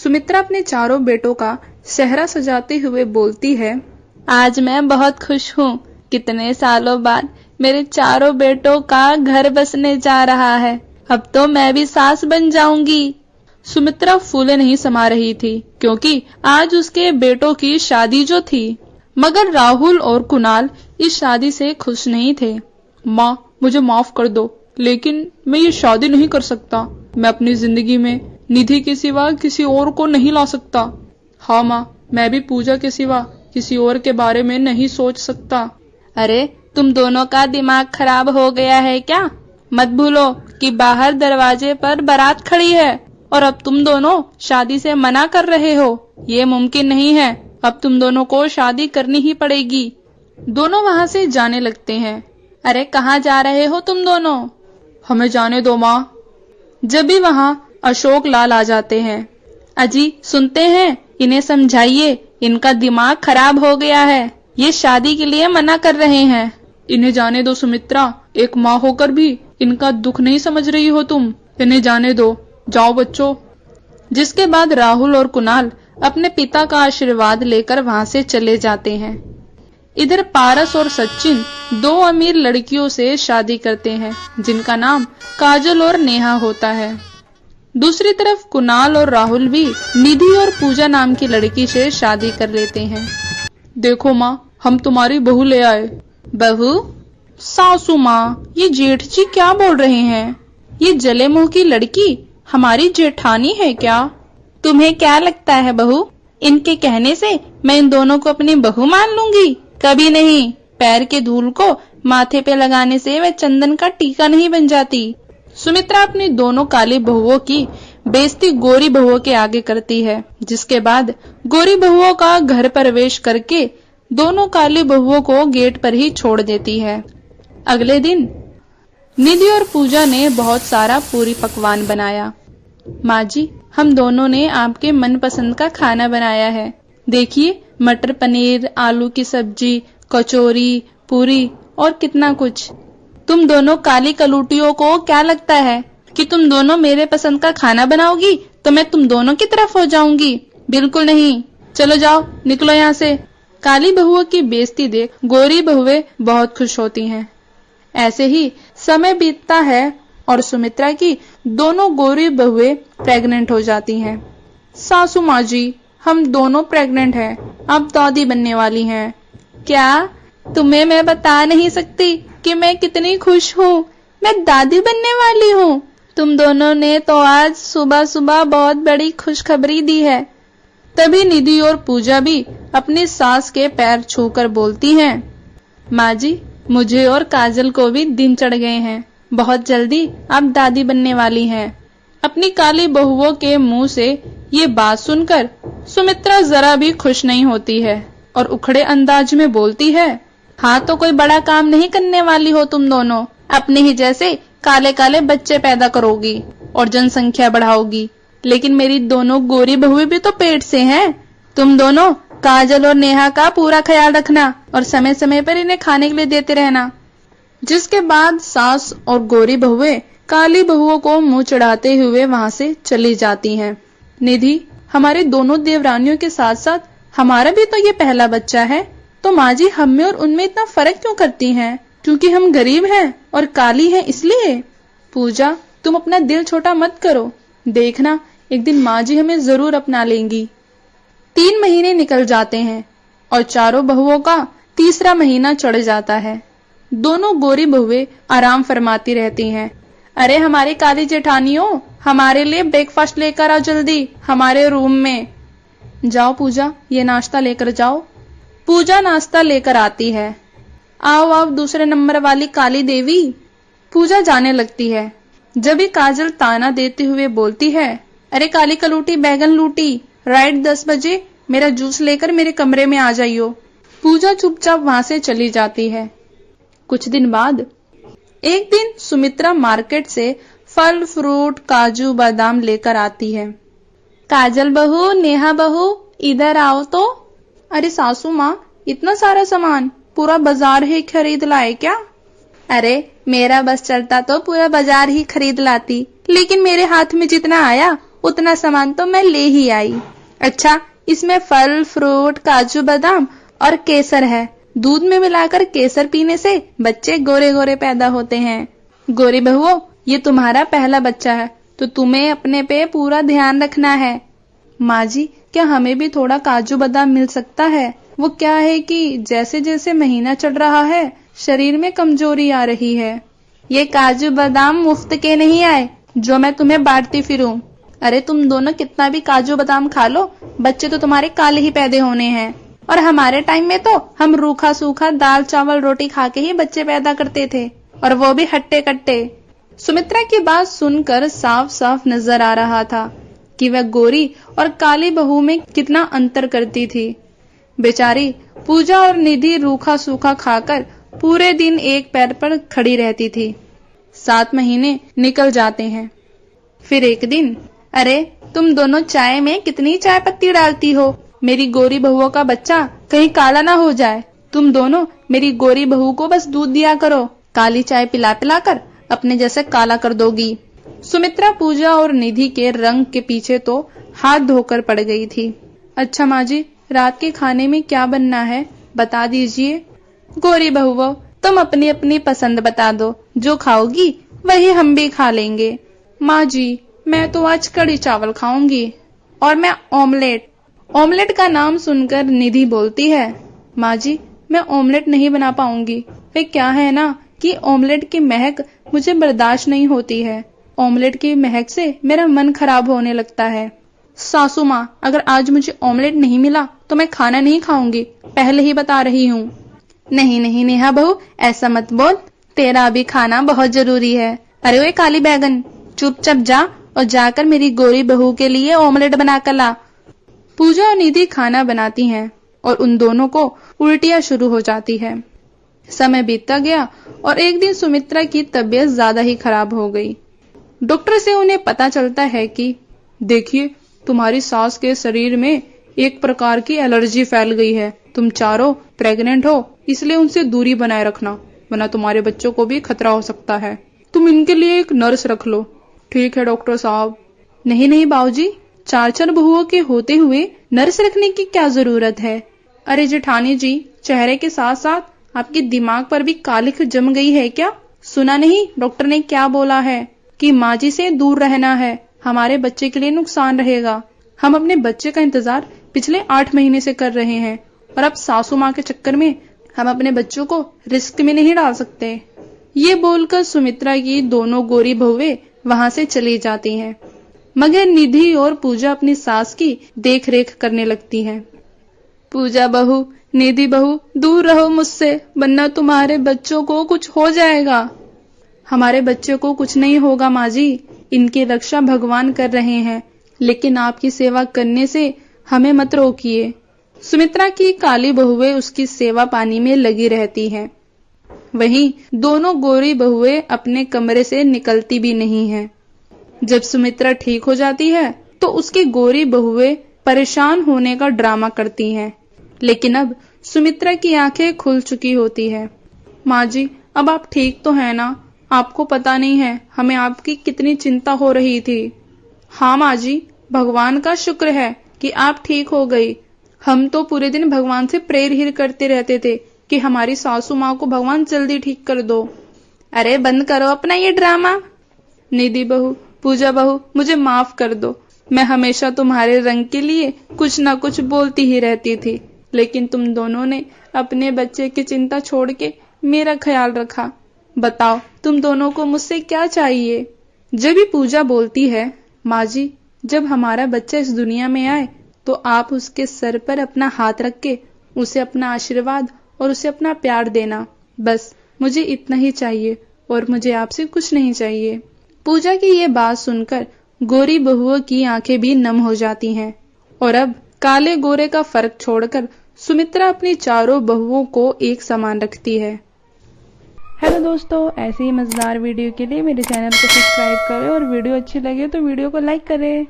सुमित्रा अपने चारों बेटों का सेहरा सजाते हुए बोलती है, आज मैं बहुत खुश हूँ। कितने सालों बाद मेरे चारों बेटों का घर बसने जा रहा है। अब तो मैं भी सास बन जाऊंगी। सुमित्रा फूले नहीं समा रही थी, क्योंकि आज उसके बेटों की शादी जो थी। मगर राहुल और कुणाल इस शादी से खुश नहीं थे। माँ, मुझे माफ कर दो, लेकिन मैं ये शादी नहीं कर सकता। मैं अपनी जिंदगी में निधि के सिवा किसी और को नहीं ला सकता। हाँ माँ, मैं भी पूजा के सिवा किसी और के बारे में नहीं सोच सकता। अरे, तुम दोनों का दिमाग खराब हो गया है क्या? मत भूलो कि बाहर दरवाजे पर बारात खड़ी है और अब तुम दोनों शादी से मना कर रहे हो। ये मुमकिन नहीं है। अब तुम दोनों को शादी करनी ही पड़ेगी। दोनों वहाँ से जाने लगते हैं। अरे, कहाँ जा रहे हो तुम दोनों? हमें जाने दो माँ। जब भी वहाँ अशोक लाल आ जाते हैं। अजी, सुनते हैं? इन्हें समझाइए, इनका दिमाग खराब हो गया है। ये शादी के लिए मना कर रहे हैं। इन्हें जाने दो सुमित्रा, एक माँ होकर भी इनका दुख नहीं समझ रही हो तुम। इन्हें जाने दो, जाओ बच्चों। जिसके बाद राहुल और कुणाल अपने पिता का आशीर्वाद लेकर वहाँ से चले जाते हैं। इधर पारस और सचिन दो अमीर लड़कियों से शादी करते हैं, जिनका नाम काजल और नेहा होता है। दूसरी तरफ कुणाल और राहुल भी निधि और पूजा नाम की लड़की से शादी कर लेते हैं। देखो माँ, हम तुम्हारी बहू ले आए। बहू? सासू माँ, ये जेठ जी क्या बोल रहे हैं? ये जले मुंह की लड़की हमारी जेठानी है क्या? तुम्हें क्या लगता है बहू, इनके कहने से मैं इन दोनों को अपनी बहू मान लूंगी? कभी नहीं। पैर के धूल को माथे पे लगाने से वे चंदन का टीका नहीं बन जाती। सुमित्रा अपनी दोनों काली बहुओं की बेइज्जती गोरी बहुओं के आगे करती है, जिसके बाद गोरी बहुओं का घर प्रवेश करके दोनों काली बहुओं को गेट पर ही छोड़ देती है। अगले दिन निधि और पूजा ने बहुत सारा पूरी पकवान बनाया। माँ जी, हम दोनों ने आपके मनपसंद का खाना बनाया है। देखिए, मटर पनीर, आलू की सब्जी, कचौरी, पूरी और कितना कुछ। तुम दोनों काली कलूटियों को क्या लगता है कि तुम दोनों मेरे पसंद का खाना बनाओगी तो मैं तुम दोनों की तरफ हो जाऊंगी? बिल्कुल नहीं। चलो जाओ, निकलो यहाँ से। काली बहुओं की बेइज्जती देख गोरी बहुएं बहुत खुश होती हैं। ऐसे ही समय बीतता है और सुमित्रा की दोनों गोरी बहुएं प्रेग्नेंट हो जाती हैं। सासू माँ जी, हम दोनों प्रेग्नेंट हैं, अब दादी बनने वाली हैं। क्या? तुम्हें मैं बता नहीं सकती कि मैं कितनी खुश हूँ। मैं दादी बनने वाली हूँ। तुम दोनों ने तो आज सुबह सुबह बहुत बड़ी खुशखबरी दी है। तभी निधि और पूजा भी अपनी सास के पैर छूकर बोलती हैं, माँ जी, मुझे और काजल को भी दिन चढ़ गए हैं। बहुत जल्दी अब दादी बनने वाली हैं। अपनी काली बहुओं के मुंह से ये बात सुनकर सुमित्रा जरा भी खुश नहीं होती है और उखड़े अंदाज में बोलती है, हाँ तो कोई बड़ा काम नहीं करने वाली हो तुम दोनों। अपने ही जैसे काले काले बच्चे पैदा करोगी और जनसंख्या बढ़ाओगी, लेकिन मेरी दोनों गोरी बहुएं भी तो पेट से हैं। तुम दोनों काजल और नेहा का पूरा ख्याल रखना और समय समय पर इन्हें खाने के लिए देते रहना। जिसके बाद सास और गोरी बहुएं काली बहुओं को मुंह चढ़ाते हुए वहां से चली जाती हैं। निधि, हमारे दोनों देवरानियों के साथ साथ हमारा भी तो ये पहला बच्चा है, तो माँ जी हम में और उनमें इतना फर्क क्यों करती हैं? क्योंकि हम गरीब हैं और काली हैं इसलिए? पूजा, तुम अपना दिल छोटा मत करो। देखना, एक दिन माँ जी हमें जरूर अपना लेंगी। 3 महीने निकल जाते हैं और चारों बहुओं का तीसरा महीना चढ़ जाता है। दोनों गोरी बहुएं आराम फरमाती रहती हैं। अरे हमारी काली जेठानियों, हमारे लिए ब्रेकफास्ट लेकर आओ जल्दी, हमारे रूम में। जाओ पूजा, ये नाश्ता लेकर जाओ। पूजा नाश्ता लेकर आती है। आओ आओ दूसरे नंबर वाली काली देवी। पूजा जाने लगती है। जब भी काजल ताना देते हुए बोलती है, अरे काली कलूटी बैगन लूटी, राइट 10 बजे मेरा जूस लेकर मेरे कमरे में आ जाइयो। पूजा चुपचाप वहां से चली जाती है। कुछ दिन बाद एक दिन सुमित्रा मार्केट से फल फ्रूट काजू बादाम लेकर आती है। काजल बहू, नेहा बहू, इधर आओ तो। अरे सासू माँ, इतना सारा सामान पूरा बाजार ही खरीद लाए क्या? अरे मेरा बस चलता तो पूरा बाजार ही खरीद लाती, लेकिन मेरे हाथ में जितना आया उतना सामान तो मैं ले ही आई। अच्छा, इसमें फल, फ्रूट, काजू, बादाम और केसर है। दूध में मिलाकर केसर पीने से बच्चे गोरे गोरे पैदा होते हैं। गोरी बहुओं, ये तुम्हारा पहला बच्चा है, तो तुम्हें अपने पे पूरा ध्यान रखना है। माँ जी, क्या हमें भी थोड़ा काजू बादाम मिल सकता है? वो क्या है कि जैसे जैसे महीना चढ़ रहा है, शरीर में कमजोरी आ रही है। ये काजू बादाम मुफ्त के नहीं आए जो मैं तुम्हें बांटती फिरूं। अरे तुम दोनों कितना भी काजू बादाम खा लो, बच्चे तो तुम्हारे काले ही पैदा होने हैं। और हमारे टाइम में तो हम रूखा सूखा दाल चावल रोटी खा के ही बच्चे पैदा करते थे, और वो भी हट्टे कट्टे। सुमित्रा की बात सुनकर साफ साफ नजर आ रहा था कि वह गोरी और काली बहू में कितना अंतर करती थी। बेचारी पूजा और निधि रूखा सूखा खाकर पूरे दिन एक पैर पर खड़ी रहती थी। 7 महीने निकल जाते हैं। फिर एक दिन, अरे तुम दोनों चाय में कितनी चाय पत्ती डालती हो? मेरी गोरी बहुओं का बच्चा कहीं काला ना हो जाए। तुम दोनों मेरी गोरी बहू को बस दूध दिया करो, काली चाय पिला पिला कर अपने जैसे काला कर दोगी। सुमित्रा पूजा और निधि के रंग के पीछे तो हाथ धोकर पड़ गई थी। अच्छा माँ जी, रात के खाने में क्या बनना है बता दीजिए। गोरी बहुओं, तुम अपनी अपनी पसंद बता दो, जो खाओगी वही हम भी खा लेंगे। माँ जी, मैं तो आज कड़ी चावल खाऊंगी, और मैं ऑमलेट। ऑमलेट का नाम सुनकर निधि बोलती है, माँ जी मैं ऑमलेट नहीं बना पाऊंगी। वे क्या है ना कि ऑमलेट की महक मुझे बर्दाश्त नहीं होती है। ऑमलेट की महक से मेरा मन खराब होने लगता है। सासू माँ, अगर आज मुझे ऑमलेट नहीं मिला तो मैं खाना नहीं खाऊंगी, पहले ही बता रही हूँ। नहीं नहीं नेहा बहू, ऐसा मत बोल, तेरा भी खाना बहुत जरूरी है। अरे ओए काली बैगन, चुपचाप जा और जाकर मेरी गोरी बहू के लिए ऑमलेट बनाकर ला। पूजा और निधि खाना बनाती हैं और उन दोनों को उल्टियां शुरू हो जाती है। समय बीतता गया और एक दिन सुमित्रा की तबीयत ज्यादा ही खराब हो गई। डॉक्टर से उन्हें पता चलता है कि देखिए, तुम्हारी सास के शरीर में एक प्रकार की एलर्जी फैल गई है। तुम चारों प्रेग्नेंट हो, इसलिए उनसे दूरी बनाए रखना, वरना तुम्हारे बच्चों को भी खतरा हो सकता है। तुम इनके लिए एक नर्स रख लो। ठीक है डॉक्टर साहब। नहीं नहीं बाबूजी, 4 बहुओं के होते हुए नर्स रखने की क्या जरूरत है? अरे जेठानी जी, चेहरे के साथ साथ आपके दिमाग पर भी कालिख जम गई है क्या? सुना नहीं डॉक्टर ने क्या बोला है कि माँ जी से दूर रहना है, हमारे बच्चे के लिए नुकसान रहेगा। हम अपने बच्चे का इंतजार पिछले 8 महीने से कर रहे हैं, और अब सासू माँ के चक्कर में हम अपने बच्चों को रिस्क में नहीं डाल सकते। ये बोलकर सुमित्रा की दोनों गोरी बहुएं वहां से चली जाती हैं, मगर निधि और पूजा अपनी सास की देख रेख करने लगती हैं। पूजा बहू, निधि बहू, दूर रहो मुझसे, वरना तुम्हारे बच्चों को कुछ हो जाएगा। हमारे बच्चे को कुछ नहीं होगा माँ जी, इनकी रक्षा भगवान कर रहे हैं, लेकिन आपकी सेवा करने से हमें मत रोकिए। सुमित्रा की काली बहुएं उसकी सेवा पानी में लगी रहती हैं। वहीं दोनों गोरी बहुएं अपने कमरे से निकलती भी नहीं हैं। जब सुमित्रा ठीक हो जाती है तो उसकी गोरी बहुएं परेशान होने का ड्रामा करती हैं, लेकिन अब सुमित्रा की आंखें खुल चुकी होती है। माँ जी, अब आप ठीक तो है ना? आपको पता नहीं है हमें आपकी कितनी चिंता हो रही थी। हाँ माँ जी, भगवान का शुक्र है कि आप ठीक हो गई। हम तो पूरे दिन भगवान से प्रेयर ही करते रहते थे कि हमारी सासू माँ को भगवान जल्दी ठीक कर दो। अरे बंद करो अपना ये ड्रामा। निधि बहू, पूजा बहू, मुझे माफ कर दो। मैं हमेशा तुम्हारे रंग के लिए कुछ ना कुछ बोलती ही रहती थी, लेकिन तुम दोनों ने अपने बच्चे की चिंता छोड़ के मेरा ख्याल रखा। बताओ तुम दोनों को मुझसे क्या चाहिए? जब भी पूजा बोलती है, माँ जी, जब हमारा बच्चा इस दुनिया में आए तो आप उसके सर पर अपना हाथ रख के उसे अपना आशीर्वाद और उसे अपना प्यार देना। बस मुझे इतना ही चाहिए और मुझे आपसे कुछ नहीं चाहिए। पूजा की ये बात सुनकर गोरी बहुओं की आंखें भी नम हो जाती हैं, और अब काले गोरे का फर्क छोड़कर सुमित्रा अपनी चारों बहुओं को एक समान रखती है। हेलो दोस्तों, ऐसे ही मजेदार वीडियो के लिए मेरे चैनल को सब्सक्राइब करें और वीडियो अच्छी लगे तो वीडियो को लाइक करें।